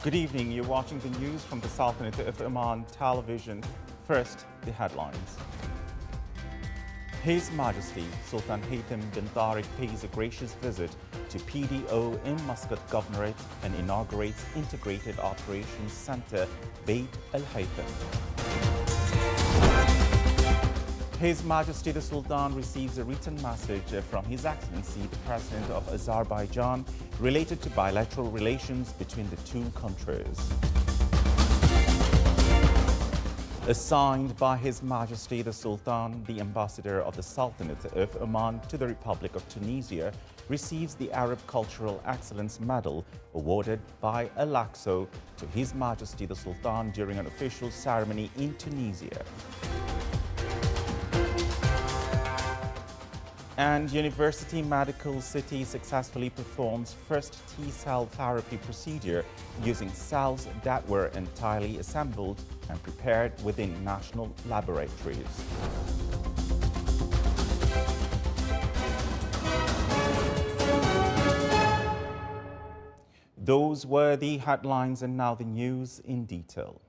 Good evening. You're watching the news from the Sultanate of Oman television. First, the headlines. His Majesty Sultan Haytham bin Tariq pays a gracious visit to PDO in Muscat Governorate and inaugurates Integrated Operations Center, Beit Al Haytham. His Majesty the Sultan receives a written message from His Excellency the President of Azerbaijan related to bilateral relations between the two countries. Signed by His Majesty the Sultan, the Ambassador of the Sultanate of Oman to the Republic of Tunisia receives the Arab Cultural Excellence Medal awarded by Alaxo to His Majesty the Sultan during an official ceremony in Tunisia. And University Medical City successfully performs first T-cell therapy procedure using cells that were entirely assembled and prepared within national laboratories. Those were the headlines, and now the news in detail.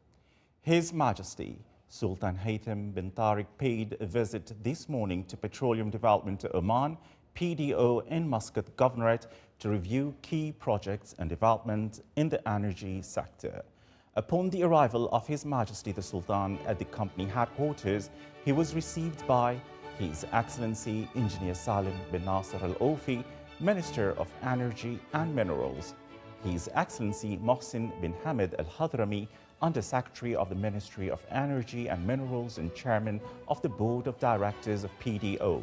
His Majesty Sultan Haytham bin Tariq paid a visit this morning to Petroleum Development Oman, PDO in Muscat Governorate to review key projects and development in the energy sector. Upon the arrival of His Majesty the Sultan at the company headquarters, he was received by His Excellency Engineer Salim bin Nasser Al-Ofi, Minister of Energy and Minerals, His Excellency Mohsin bin Hamid Al-Hadrami, Under-Secretary of the Ministry of Energy and Minerals and Chairman of the Board of Directors of PDO,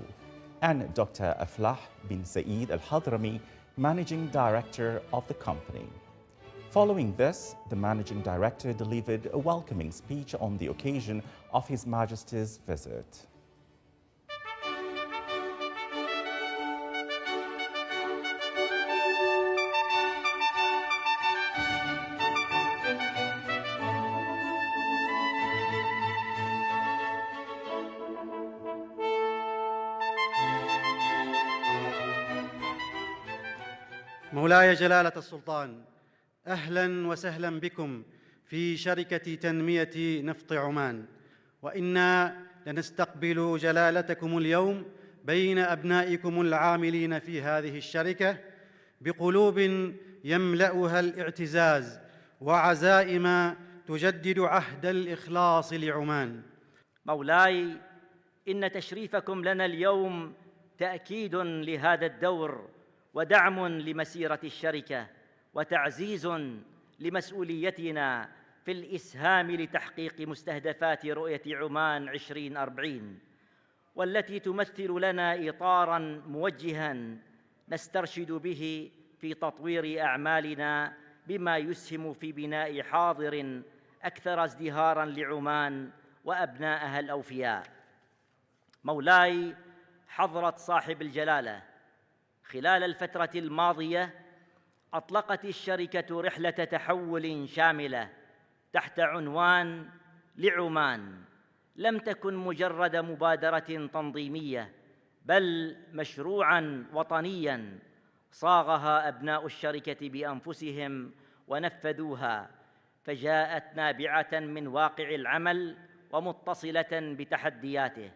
and Dr. Aflah bin Saeed Al-Hadrami, Managing Director of the company. Following this, the Managing Director delivered a welcoming speech on the occasion of His Majesty's visit. مولاي جلالة السلطان، أهلاً وسهلاً بكم في شركة تنمية نفط عمان، وإنا لنستقبل جلالتكم اليوم بين أبنائكم العاملين في هذه الشركة بقلوب يملأها الاعتزاز وعزائم تجدد عهد الإخلاص لعمان. مولاي، إن تشريفكم لنا اليوم تأكيد لهذا الدور ودعم لمسيرة الشركة وتعزيز لمسؤوليتنا في الإسهام لتحقيق مستهدفات رؤية عمان 2040، والتي تمثل لنا إطاراً موجهاً نسترشد به في تطوير أعمالنا بما يسهم في بناء حاضر أكثر ازدهاراً لعمان وأبنائها الأوفياء. مولاي حضرة صاحب الجلالة، خلال الفترة الماضية أطلقت الشركة رحلة تحول شاملة تحت عنوان لعمان، لم تكن مجرد مبادرة تنظيمية بل مشروعاً وطنياً صاغها أبناء الشركة بأنفسهم ونفذوها، فجاءت نابعة من واقع العمل ومتصلة بتحدياته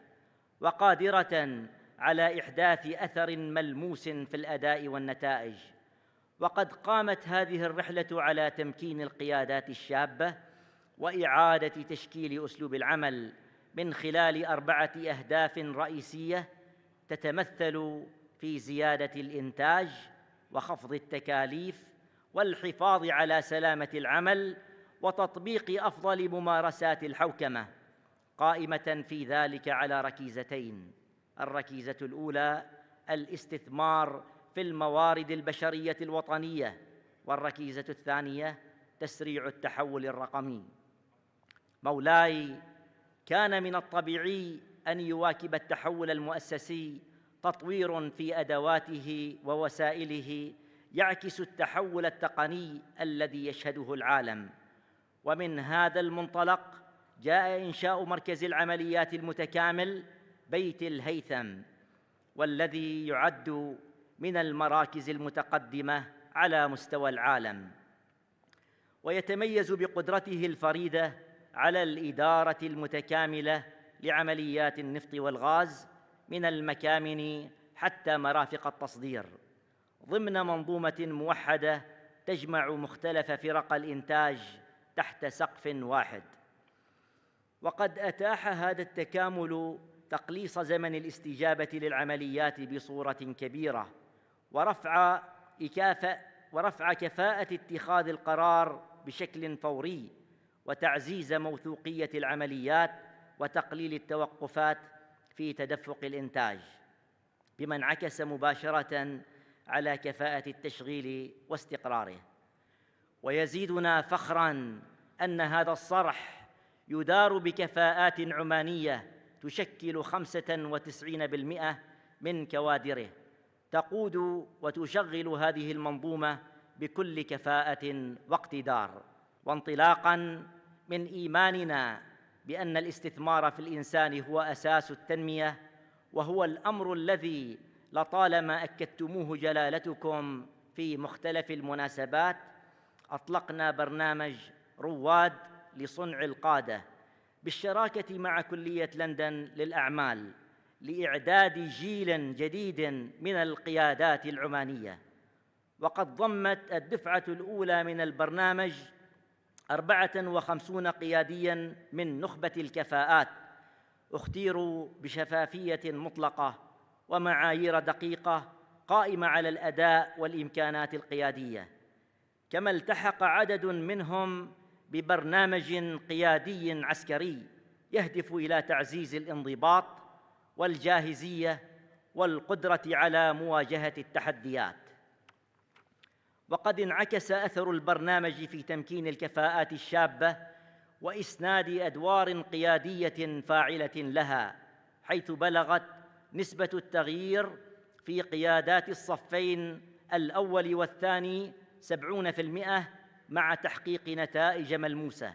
وقادرة على إحداث أثر ملموس في الأداء والنتائج. وقد قامت هذه الرحلة على تمكين القيادات الشابة وإعادة تشكيل أسلوب العمل من خلال 4 أهداف رئيسية تتمثل في زيادة الإنتاج وخفض التكاليف والحفاظ على سلامة العمل وتطبيق أفضل ممارسات الحوكمة، قائمة في ذلك على ركيزتين: الركيزة الأولى الاستثمار في الموارد البشرية الوطنية، والركيزة الثانية تسريع التحول الرقمي. مولاي، كان من الطبيعي أن يواكب التحول المؤسسي تطوير في أدواته ووسائله يعكس التحول التقني الذي يشهده العالم، ومن هذا المنطلق جاء إنشاء مركز العمليات المتكامل بيت الهيثم، والذي يعد من المراكز المتقدمة على مستوى العالم. ويتميز بقدرته الفريدة على الإدارة المتكاملة لعمليات النفط والغاز من المكامن حتى مرافق التصدير ضمن منظومة موحدة تجمع مختلف فرق الإنتاج تحت سقف واحد. وقد أتاح هذا التكامل تقليص زمن الاستجابة للعمليات بصورة كبيرة ورفع كفاءة اتخاذ القرار بشكل فوري وتعزيز موثوقية العمليات وتقليل التوقفات في تدفق الإنتاج، بما انعكس مباشرة على كفاءة التشغيل واستقراره. ويزيدنا فخراً أن هذا الصرح يدار بكفاءات عمانية تشكل 95% من كوادره، تقود وتشغل هذه المنظومة بكل كفاءة واقتدار. وانطلاقاً من إيماننا بأن الاستثمار في الإنسان هو أساس التنمية، وهو الأمر الذي لطالما أكدتموه جلالتكم في مختلف المناسبات، أطلقنا برنامج رواد لصنع القادة بالشراكة مع كلية لندن للأعمال لإعداد جيل جديد من القيادات العمانية. وقد ضمت الدفعة الأولى من البرنامج 54 قيادياً من نخبة الكفاءات اختيروا بشفافية مطلقة ومعايير دقيقة قائمة على الأداء والإمكانات القيادية. كما التحق عدد منهم ببرنامج قيادي عسكري يهدف إلى تعزيز الانضباط والجاهزية والقدرة على مواجهة التحديات. وقد انعكس أثر البرنامج في تمكين الكفاءات الشابة وإسناد أدوار قيادية فاعلة لها، حيث بلغت نسبة التغيير في قيادات الصفين الأول والثاني 70% مع تحقيق نتائج ملموسة،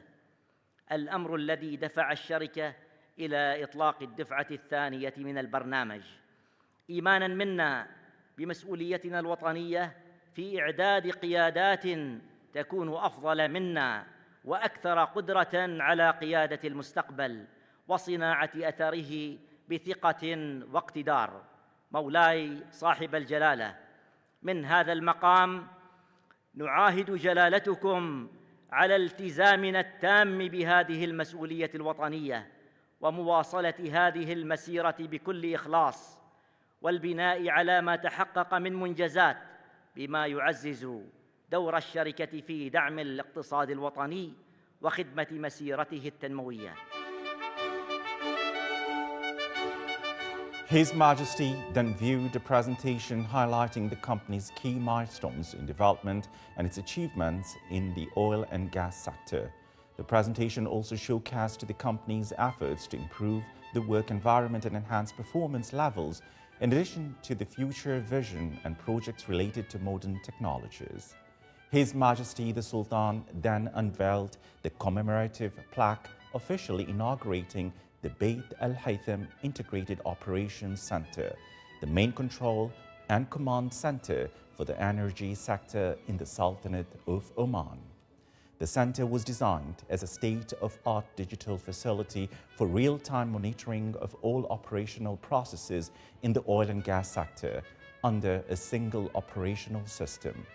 الأمر الذي دفع الشركة إلى إطلاق الدفعة الثانية من البرنامج، إيماناً منا بمسؤوليتنا الوطنية في إعداد قيادات تكون أفضل منا وأكثر قدرة على قيادة المستقبل وصناعة أثره بثقة واقتدار. مولاي صاحب الجلالة، من هذا المقام نعاهد جلالتكم على التزامنا التام بهذه المسؤولية الوطنية ومواصلة هذه المسيرة بكل إخلاص، والبناء على ما تحقق من منجزات بما يعزز دور الشركة في دعم الاقتصاد الوطني وخدمة مسيرته التنموية. His Majesty then viewed a presentation highlighting the company's key milestones in development and its achievements in the oil and gas sector. The presentation also showcased the company's efforts to improve the work environment and enhance performance levels, in addition to the future vision and projects related to modern technologies. His Majesty the Sultan then unveiled the commemorative plaque officially inaugurating the Beit Al Haytham Integrated Operations Center, the main control and command center for the energy sector in the Sultanate of Oman. The center was designed as a state-of-art digital facility for real-time monitoring of all operational processes in the oil and gas sector under a single operational system.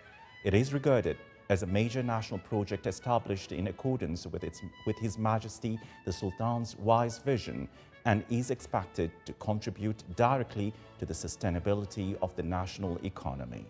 It is regarded as a major national project established in accordance with His Majesty the Sultan's wise vision and is expected to contribute directly to the sustainability of the national economy.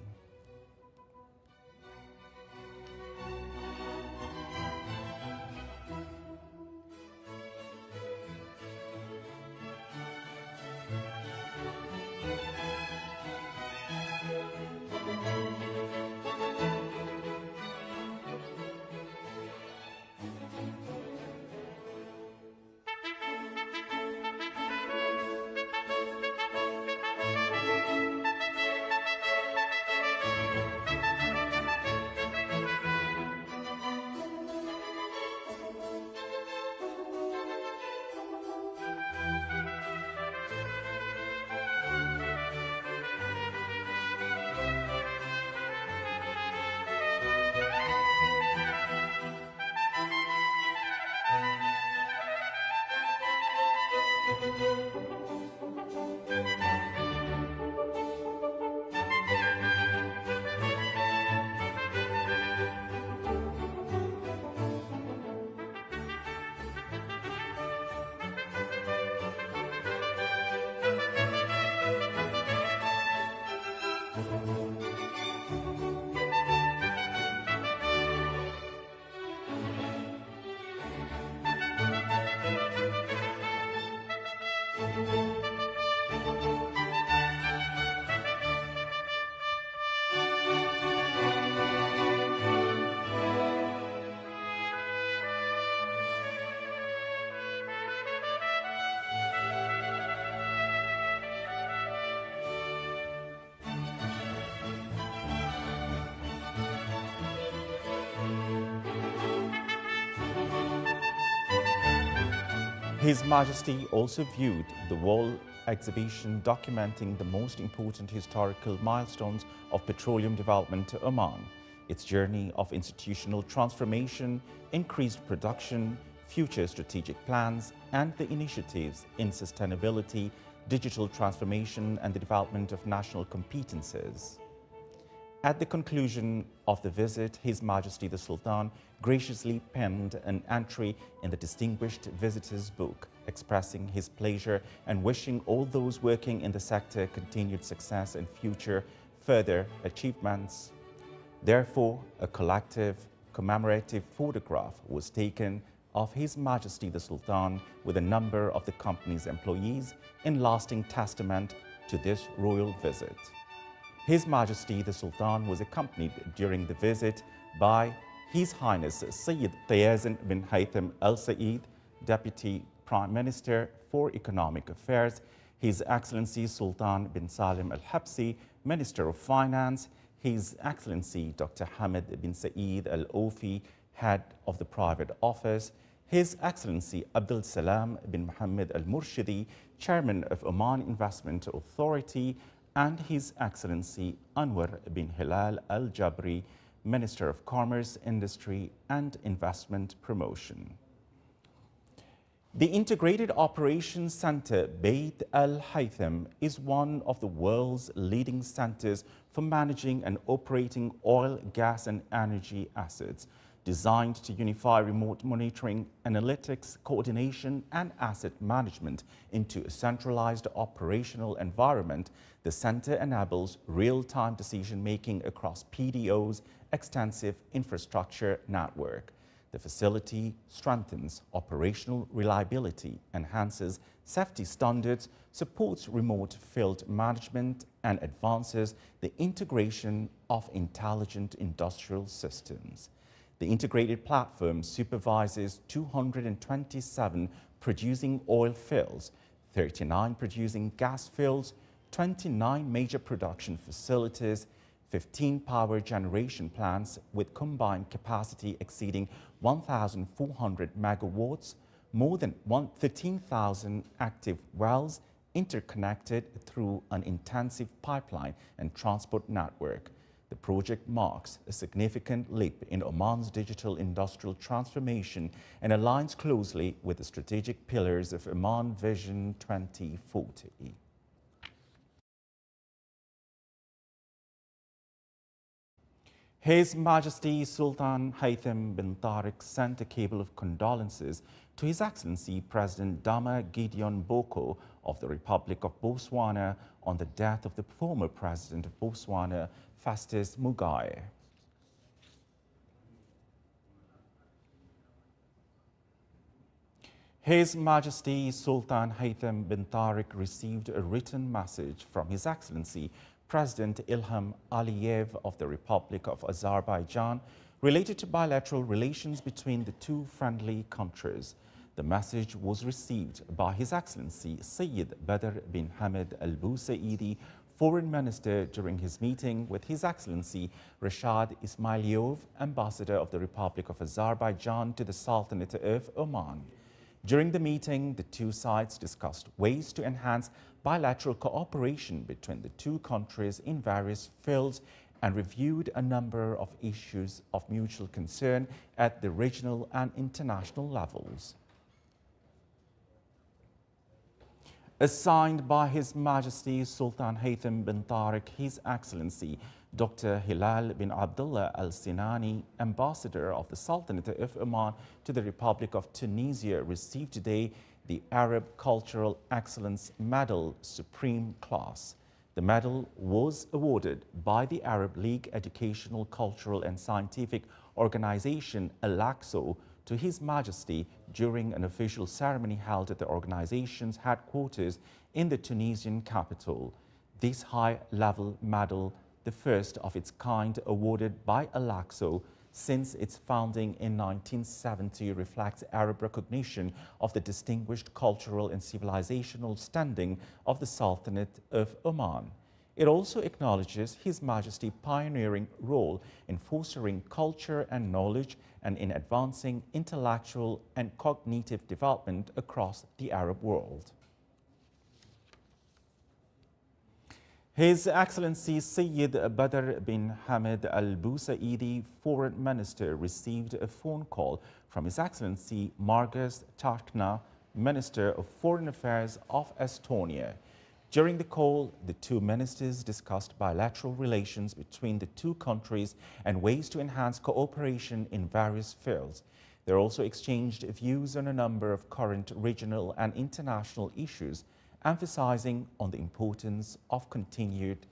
His Majesty also viewed the wall exhibition documenting the most important historical milestones of petroleum development to Oman, its journey of institutional transformation, increased production, future strategic plans, and the initiatives in sustainability, digital transformation, and the development of national competences. At the conclusion of the visit, His Majesty the Sultan graciously penned an entry in the Distinguished Visitors Book, expressing his pleasure and wishing all those working in the sector continued success and future further achievements. Therefore, a collective commemorative photograph was taken of His Majesty the Sultan with a number of the company's employees in lasting testament to this royal visit. His Majesty the Sultan was accompanied during the visit by His Highness Sayyid Tayazin bin Haytham Al Saeed, Deputy Prime Minister for Economic Affairs, His Excellency Sultan bin Salim Al Habsi, Minister of Finance, His Excellency Dr. Hamid bin Saeed Al Ofi, Head of the Private Office, His Excellency Abdul Salam bin Mohammed Al Murshidi, Chairman of Oman Investment Authority, and His Excellency Anwar bin Hilal Al Jabri, Minister of Commerce, Industry and Investment Promotion. The Integrated Operations Center Beit Al Haytham is one of the world's leading centers for managing and operating oil, gas and energy assets. Designed to unify remote monitoring, analytics, coordination and asset management into a centralized operational environment, the center enables real-time decision-making across PDO's extensive infrastructure network. The facility strengthens operational reliability, enhances safety standards, supports remote field management, and advances the integration of intelligent industrial systems. The integrated platform supervises 227 producing oil fields, 39 producing gas fields, 29 major production facilities, 15 power generation plants with combined capacity exceeding 1,400 megawatts, more than 13,000 active wells interconnected through an intensive pipeline and transport network. The project marks a significant leap in Oman's digital industrial transformation and aligns closely with the strategic pillars of Oman Vision 2040. His Majesty Sultan Haytham bin Tariq sent a cable of condolences to His Excellency President Dama Gideon Boko of the Republic of Botswana on the death of the former President of Botswana, Festus Mogae. His Majesty Sultan Haytham bin Tariq received a written message from His Excellency President Ilham Aliyev of the Republic of Azerbaijan related to bilateral relations between the two friendly countries. The message was received by His Excellency Sayyid Badr bin Hamid Al Busaidi, Foreign Minister, during his meeting with His Excellency Rashad Ismailov, Ambassador of the Republic of Azerbaijan to the Sultanate of Oman. During the meeting, the two sides discussed ways to enhance bilateral cooperation between the two countries in various fields and reviewed a number of issues of mutual concern at the regional and international levels. Assigned by His Majesty Sultan Haytham bin Tariq, His Excellency Dr. Hilal bin Abdullah Al Sinani, Ambassador of the Sultanate of Oman to the Republic of Tunisia, received today the Arab Cultural Excellence Medal Supreme Class. The medal was awarded by the Arab League Educational, Cultural and Scientific Organization, ALACSO, to His Majesty during an official ceremony held at the organization's headquarters in the Tunisian capital. This high-level medal, the first of its kind awarded by ALACSO since its founding in 1970, reflects Arab recognition of the distinguished cultural and civilizational standing of the Sultanate of Oman. It also acknowledges His Majesty's pioneering role in fostering culture and knowledge and in advancing intellectual and cognitive development across the Arab world. His Excellency Sayyid Badr bin Hamid Al Busaidi, Foreign Minister, received a phone call from His Excellency Margus Tarkna, Minister of Foreign Affairs of Estonia. During the call, the two ministers discussed bilateral relations between the two countries and ways to enhance cooperation in various fields. They also exchanged views on a number of current regional and international issues, emphasizing on the importance of continued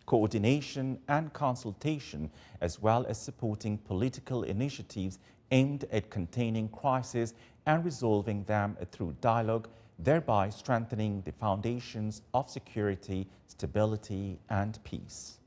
coordination and consultation, as well as supporting political initiatives aimed at containing crises and resolving them through dialogue, thereby strengthening the foundations of security, stability, and peace.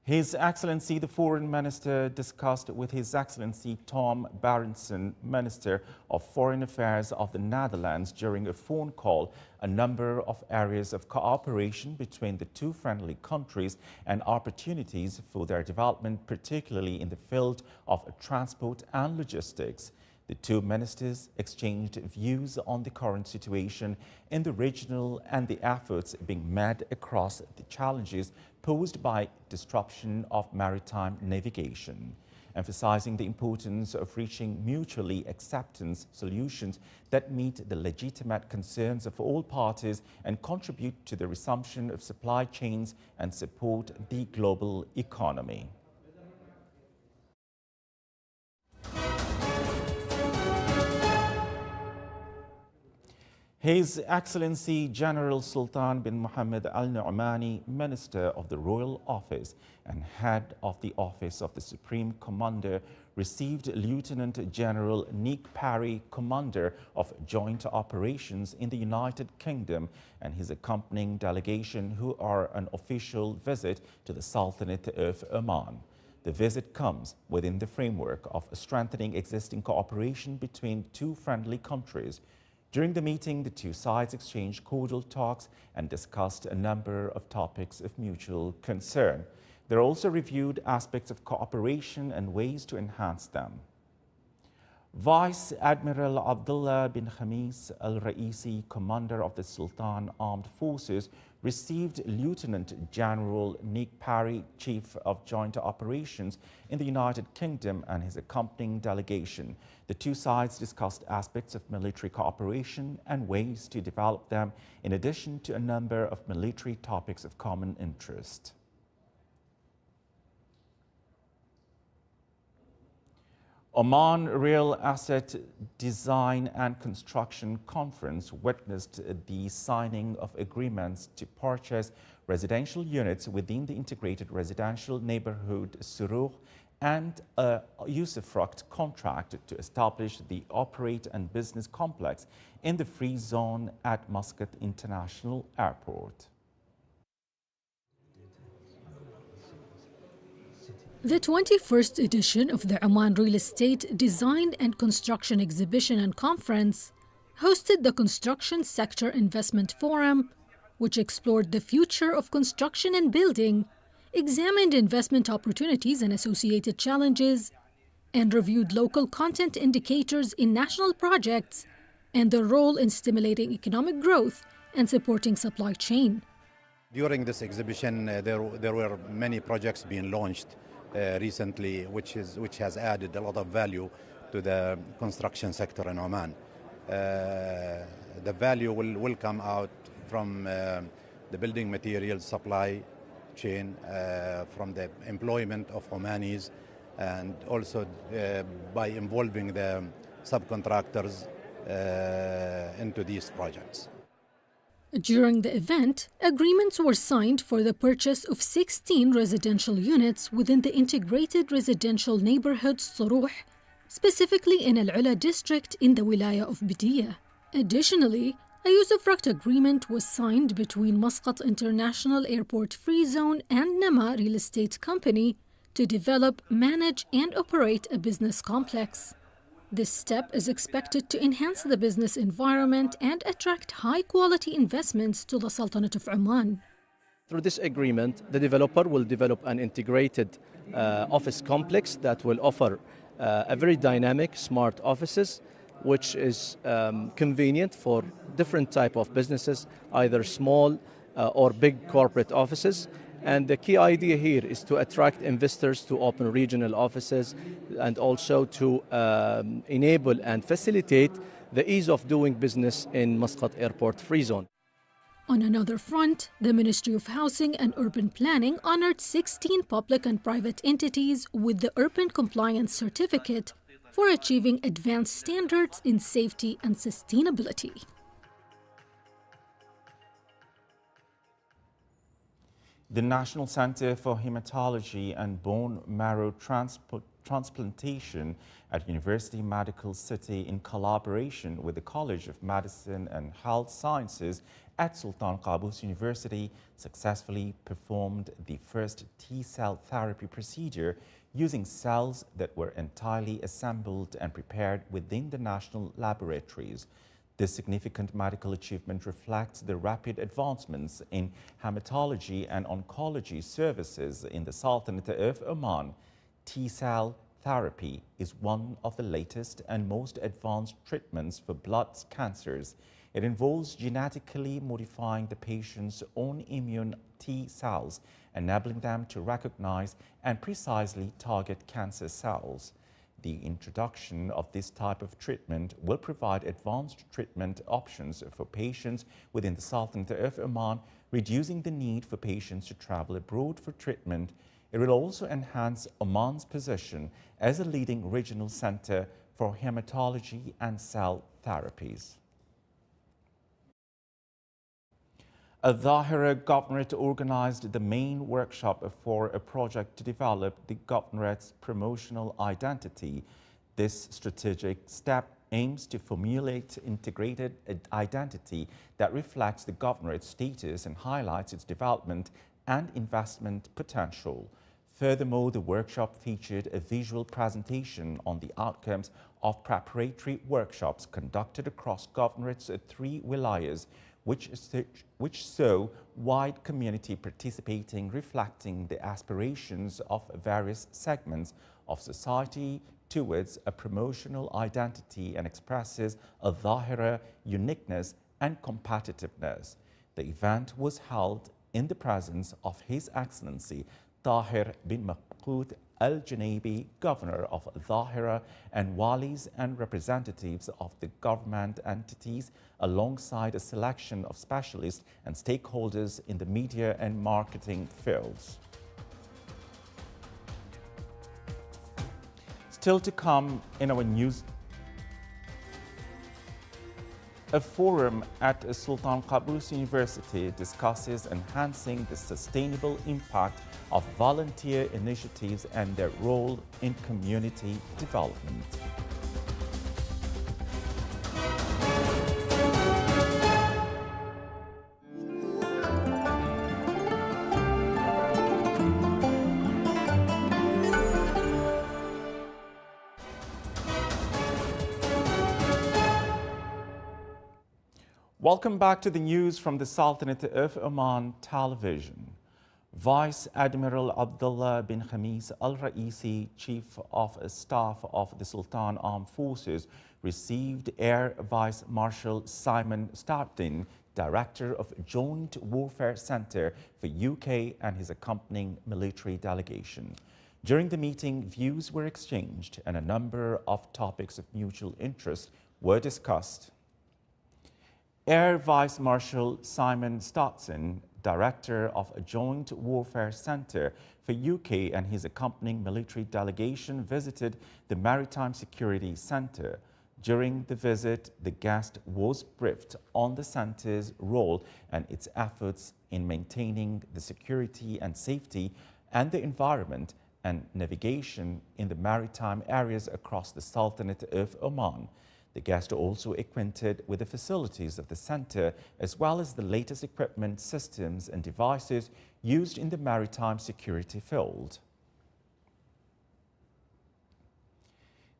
His Excellency the Foreign Minister discussed with His Excellency Tom Barendson, Minister of Foreign Affairs of the Netherlands, during a phone call, a number of areas of cooperation between the two friendly countries and opportunities for their development, particularly in the field of transport and logistics. The two ministers exchanged views on the current situation in the regional and the efforts being made across the challenges posed by disruption of maritime navigation, emphasizing the importance of reaching mutually acceptance solutions that meet the legitimate concerns of all parties and contribute to the resumption of supply chains and support the global economy. His Excellency General Sultan bin Mohammed Al Nu'mani, Minister of the Royal Office and Head of the Office of the Supreme Commander, received Lieutenant General Nick Parry, Commander of Joint Operations in the United Kingdom, and his accompanying delegation, who are on official visit to the Sultanate of Oman. The visit comes within the framework of strengthening existing cooperation between two friendly countries. During the meeting, the two sides exchanged cordial talks and discussed a number of topics of mutual concern. They also reviewed aspects of cooperation and ways to enhance them. Vice Admiral Abdullah bin Khamis Al-Raisi, Commander of the Sultan Armed Forces, received Lieutenant General Nick Parry, Chief of Joint Operations in the United Kingdom, and his accompanying delegation. The two sides discussed aspects of military cooperation and ways to develop them, in addition to a number of military topics of common interest. Oman Real Asset Design and Construction Conference witnessed the signing of agreements to purchase residential units within the integrated residential neighborhood Suruh and a usufruct contract to establish the operate and business complex in the free zone at Muscat International Airport. The 21st edition of the Oman Real Estate Design and Construction Exhibition and Conference hosted the Construction Sector Investment Forum, which explored the future of construction and building, examined investment opportunities and associated challenges, and reviewed local content indicators in national projects and their role in stimulating economic growth and supporting supply chain. During this exhibition, there were many projects being launched recently, which has added a lot of value to the construction sector in Oman. The value will come out from the building materials supply chain, from the employment of Omanis, and also by involving the subcontractors into these projects. During the event, agreements were signed for the purchase of 16 residential units within the integrated residential neighborhood Sorouh, specifically in Al Ula district in the Wilaya of Bidiyah. Additionally, a usufruct agreement was signed between Muscat International Airport Free Zone and Nama Real Estate Company to develop, manage, and operate a business complex. This step is expected to enhance the business environment and attract high-quality investments to the Sultanate of Oman. Through this agreement, the developer will develop an integrated office complex that will offer a very dynamic, smart offices, which is convenient for different type of businesses, either small or big corporate offices. And the key idea here is to attract investors to open regional offices and also to enable and facilitate the ease of doing business in Muscat Airport Free Zone. On another front, the Ministry of Housing and Urban Planning honored 16 public and private entities with the Urban Compliance Certificate for achieving advanced standards in safety and sustainability. The National Center for Hematology and Bone Marrow Transplantation at University Medical City, in collaboration with the College of Medicine and Health Sciences at Sultan Qaboos University, successfully performed the first T-cell therapy procedure using cells that were entirely assembled and prepared within the national laboratories. This significant medical achievement reflects the rapid advancements in hematology and oncology services in the Sultanate of Oman. T-cell therapy is one of the latest and most advanced treatments for blood cancers. It involves genetically modifying the patient's own immune T cells, enabling them to recognize and precisely target cancer cells. The introduction of this type of treatment will provide advanced treatment options for patients within the Sultanate of Oman, reducing the need for patients to travel abroad for treatment. It will also enhance Oman's position as a leading regional center for hematology and cell therapies. Al-Dhahira Governorate organized the main workshop for a project to develop the Governorate's promotional identity. This strategic step aims to formulate integrated identity that reflects the Governorate's status and highlights its development and investment potential. Furthermore, the workshop featured a visual presentation on the outcomes of preparatory workshops conducted across Governorate's 3 wilayas, which saw wide community participating, reflecting the aspirations of various segments of society towards a promotional identity and expresses Al-Dhahira uniqueness and competitiveness. The event was held in the presence of His Excellency Tahir bin Maqood Al-Junabi, Governor of Al-Dhahira, and walis and representatives of the government entities, alongside a selection of specialists and stakeholders in the media and marketing fields. Still to come in our news, a forum at Sultan Qaboos University discusses enhancing the sustainable impact of volunteer initiatives and their role in community development. Welcome back to the news from the Sultanate of Oman Television. Vice Admiral Abdullah bin Khamis Al-Raisi, Chief of Staff of the Sultan Armed Forces, received Air Vice Marshal Simon Startin, Director of Joint Warfare Center for UK, and his accompanying military delegation. During the meeting, views were exchanged and a number of topics of mutual interest were discussed. Air Vice Marshal Simon Startin, Director of a Joint Warfare Center for UK, and his accompanying military delegation visited the Maritime Security Center. During the visit, the guest was briefed on the center's role and its efforts in maintaining the security and safety and the environment and navigation in the maritime areas across the Sultanate of Oman. The guest also acquainted with the facilities of the center as well as the latest equipment, systems and devices used in the maritime security field.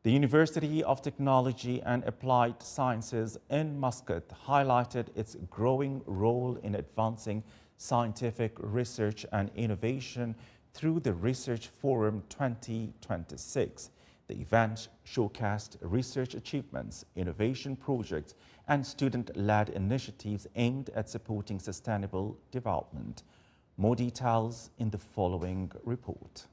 The University of Technology and Applied Sciences in Muscat highlighted its growing role in advancing scientific research and innovation through the Research Forum 2026. The event showcased research achievements, innovation projects, and student-led initiatives aimed at supporting sustainable development. More details in the following report.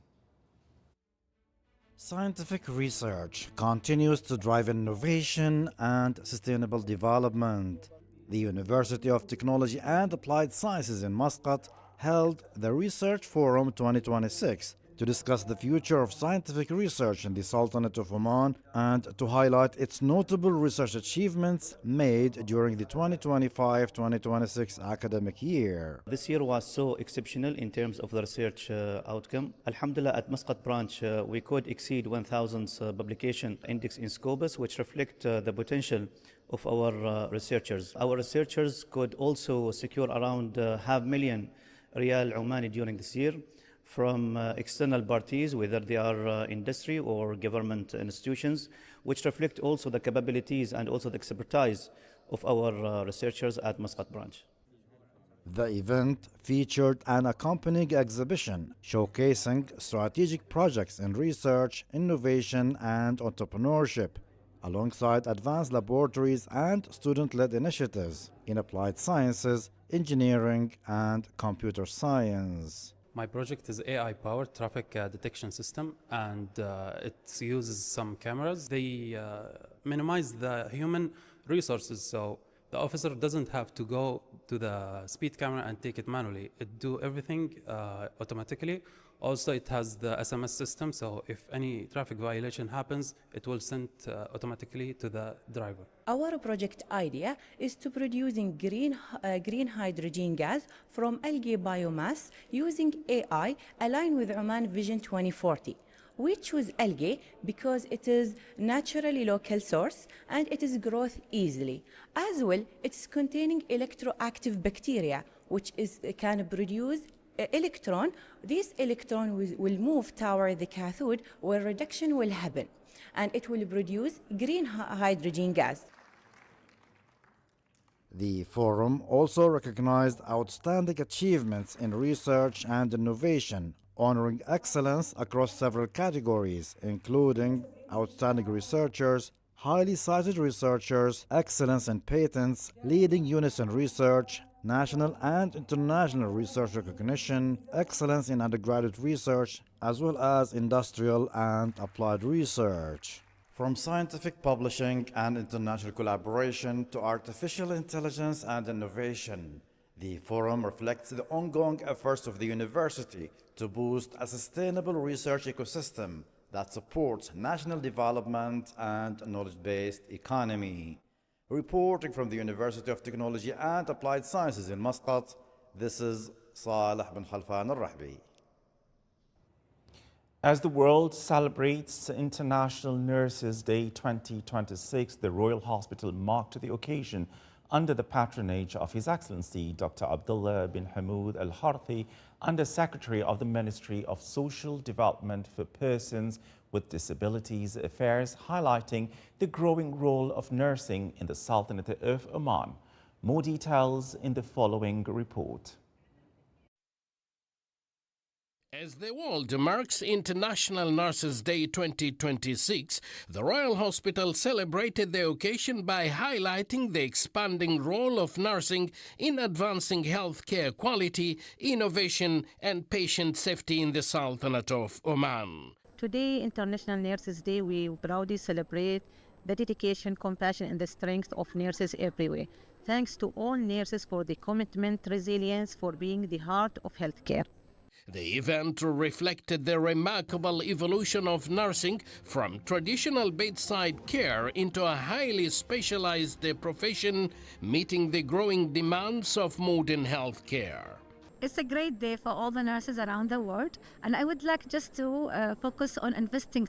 Scientific research continues to drive innovation and sustainable development. The University of Technology and Applied Sciences in Muscat held the Research Forum 2026 to discuss the future of scientific research in the Sultanate of Oman and to highlight its notable research achievements made during the 2025-2026 academic year. This year was so exceptional in terms of the research outcome. Alhamdulillah, at Muscat branch, we could exceed 1,000 publication index in Scopus, which reflect the potential of our researchers. Our researchers could also secure around $500,000 Riyal Omani during this year from external parties, whether they are industry or government institutions, which reflect also the capabilities and also the expertise of our researchers at Muscat branch. The event featured an accompanying exhibition showcasing strategic projects in research, innovation, and entrepreneurship, alongside advanced laboratories and student-led initiatives in applied sciences, engineering, and computer science. My project is AI-powered traffic detection system, and it uses some cameras. They minimize the human resources, so the officer doesn't have to go to the speed camera and take it manually. It do everything automatically. Also, it has the SMS system, so if any traffic violation happens, it will send automatically to the driver. Our project idea is to producing green hydrogen gas from algae biomass using AI aligned with Oman Vision 2040. We choose algae because it is naturally local source and it is growth easily. As well, it is containing electroactive bacteria, which can produce electron. This electron will move toward the cathode where reduction will happen, and it will produce green hydrogen gas. The forum also recognized outstanding achievements in research and innovation, honoring excellence across several categories, including outstanding researchers, highly cited researchers, excellence in patents, leading units in research, national and international research recognition, excellence in undergraduate research, as well as industrial and applied research. From scientific publishing and international collaboration to artificial intelligence and innovation, the forum reflects the ongoing efforts of the university to boost a sustainable research ecosystem that supports national development and knowledge-based economy. Reporting from the University of Technology and Applied Sciences in Muscat, this is Saleh bin Khalfan al-Rahbi. As the world celebrates International Nurses Day 2026, the Royal Hospital marked the occasion under the patronage of His Excellency Dr. Abdullah bin Hamoud Al-Harthi, Under Secretary of the Ministry of Social Development for Persons with Disabilities Affairs, highlighting the growing role of nursing in the Sultanate of Oman. More details in the following report. As the world marks International Nurses Day 2026, the Royal Hospital celebrated the occasion by highlighting the expanding role of nursing in advancing healthcare quality, innovation, and patient safety in the Sultanate of Oman. Today, International Nurses Day, we proudly celebrate the dedication, compassion, and the strength of nurses everywhere. Thanks to all nurses for the commitment, resilience, for being the heart of healthcare. The event reflected the remarkable evolution of nursing from traditional bedside care into a highly specialized profession, meeting the growing demands of modern health care. It's a great day for all the nurses around the world, and I would like just to focus on investing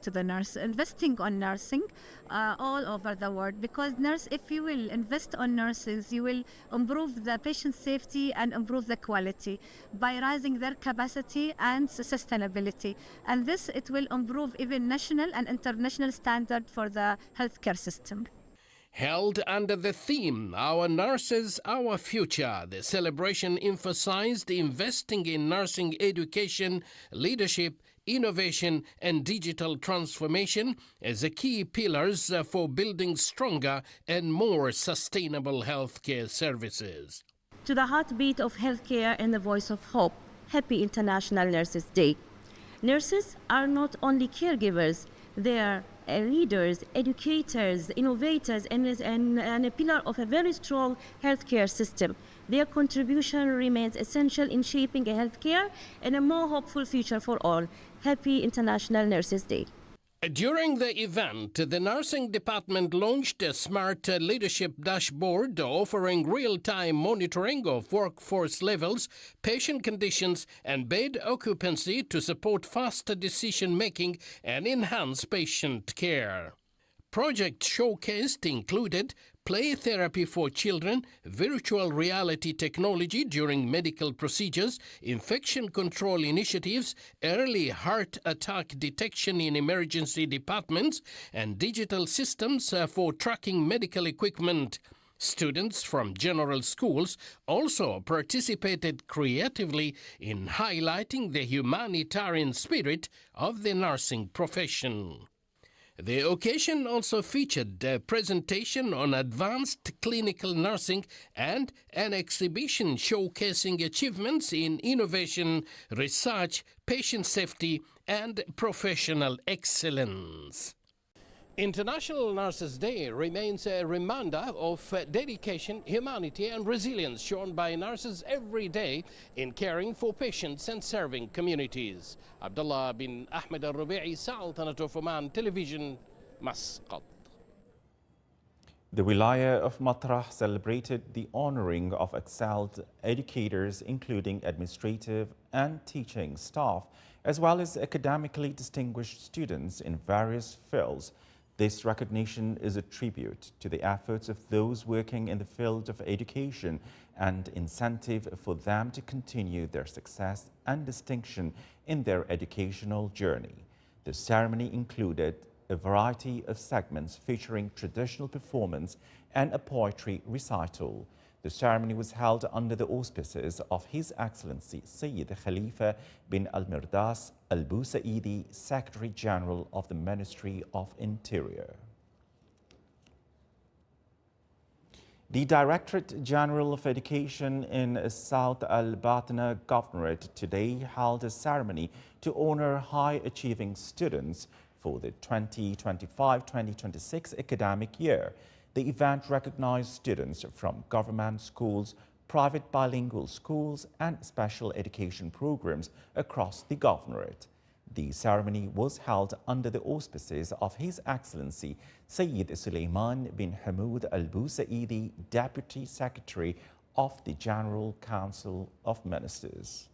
on nursing all over the world, because if you will invest on nurses, you will improve the patient safety and improve the quality by raising their capacity and sustainability. And this, it will improve even national and international standard for the healthcare system. Held under the theme, Our Nurses, Our Future, the celebration emphasized investing in nursing education, leadership, innovation, and digital transformation as the key pillars for building stronger and more sustainable healthcare services. To the heartbeat of healthcare and the voice of hope, happy International Nurses Day. Nurses are not only caregivers, they are leaders, educators, innovators, and a pillar of a very strong healthcare system. Their contribution remains essential in shaping a healthcare and a more hopeful future for all. Happy International Nurses Day. During the event, the nursing department launched a smart leadership dashboard offering real-time monitoring of workforce levels, patient conditions, and bed occupancy to support faster decision-making and enhance patient care. Projects showcased included play therapy for children, virtual reality technology during medical procedures, infection control initiatives, early heart attack detection in emergency departments, and digital systems for tracking medical equipment. Students from general schools also participated creatively in highlighting the humanitarian spirit of the nursing profession. The occasion also featured a presentation on advanced clinical nursing and an exhibition showcasing achievements in innovation, research, patient safety, and professional excellence. International Nurses Day remains a reminder of dedication, humanity, and resilience shown by nurses every day in caring for patients and serving communities. Abdullah bin Ahmed al-Rubi'i, Sultanate of Oman Television, Muscat. The Wilaya of Matrah celebrated the honoring of excelled educators, including administrative and teaching staff, as well as academically distinguished students in various fields. This recognition is a tribute to the efforts of those working in the field of education and incentive for them to continue their success and distinction in their educational journey. The ceremony included a variety of segments featuring traditional performance and a poetry recital. The ceremony was held under the auspices of His Excellency Sayyid Khalifa bin Al-Mirdas Al-Busaidi, Secretary General of the Ministry of Interior. The Directorate General of Education in South Al-Batna Governorate today held a ceremony to honor high-achieving students for the 2025-2026 academic year. The event recognized students from government schools, private bilingual schools, and special education programs across the governorate. The ceremony was held under the auspices of His Excellency Sayyid Sulaiman bin Hamoud Al-Busaidi, Deputy Secretary of the General Council of Ministers.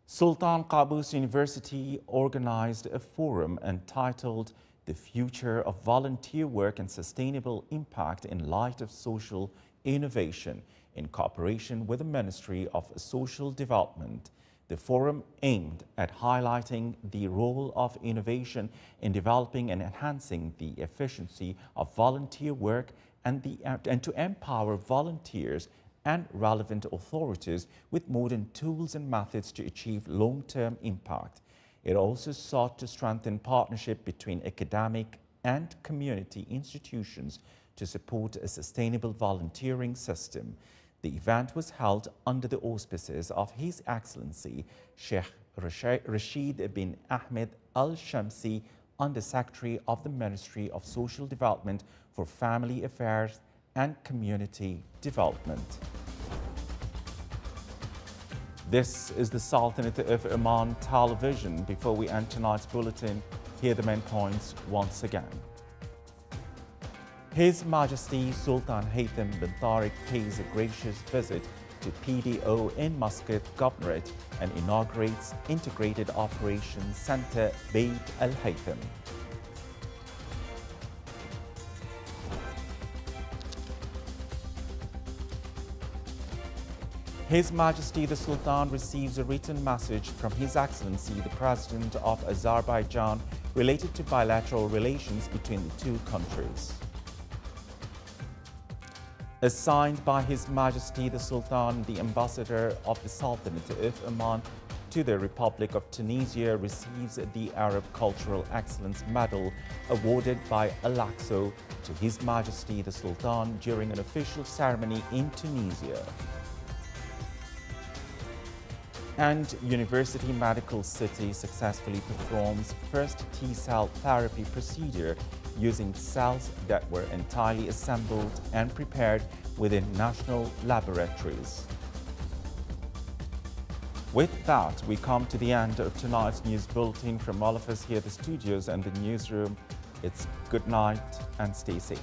Sultan Qaboos University organized a forum entitled The Future of Volunteer Work and Sustainable Impact in Light of Social Innovation, in cooperation with the Ministry of Social Development. The forum aimed at highlighting the role of innovation in developing and enhancing the efficiency of volunteer work and to empower volunteers and relevant authorities with modern tools and methods to achieve long-term impact. It also sought to strengthen partnership between academic and community institutions to support a sustainable volunteering system. The event was held under the auspices of His Excellency Sheikh Rashid bin Ahmed Al-Shamsi, Under-Secretary of the Ministry of Social Development for Family Affairs and Community Development. This is the Sultanate of Oman television. Before we end tonight's bulletin, here are the main points once again. His Majesty Sultan Haytham bin Tariq pays a gracious visit to PDO in Muscat Governorate and inaugurates Integrated Operations Centre Beit Al Haytham. His Majesty the Sultan receives a written message from His Excellency the President of Azerbaijan related to bilateral relations between the two countries. Assigned by His Majesty the Sultan, the Ambassador of the Sultanate of Oman to the Republic of Tunisia receives the Arab Cultural Excellence Medal awarded by Alaxo to His Majesty the Sultan during an official ceremony in Tunisia. And University Medical City successfully performs first T-cell therapy procedure using cells that were entirely assembled and prepared within national laboratories. With that, we come to the end of tonight's news bulletin. From all of us here at the studios and the newsroom, it's good night and stay safe.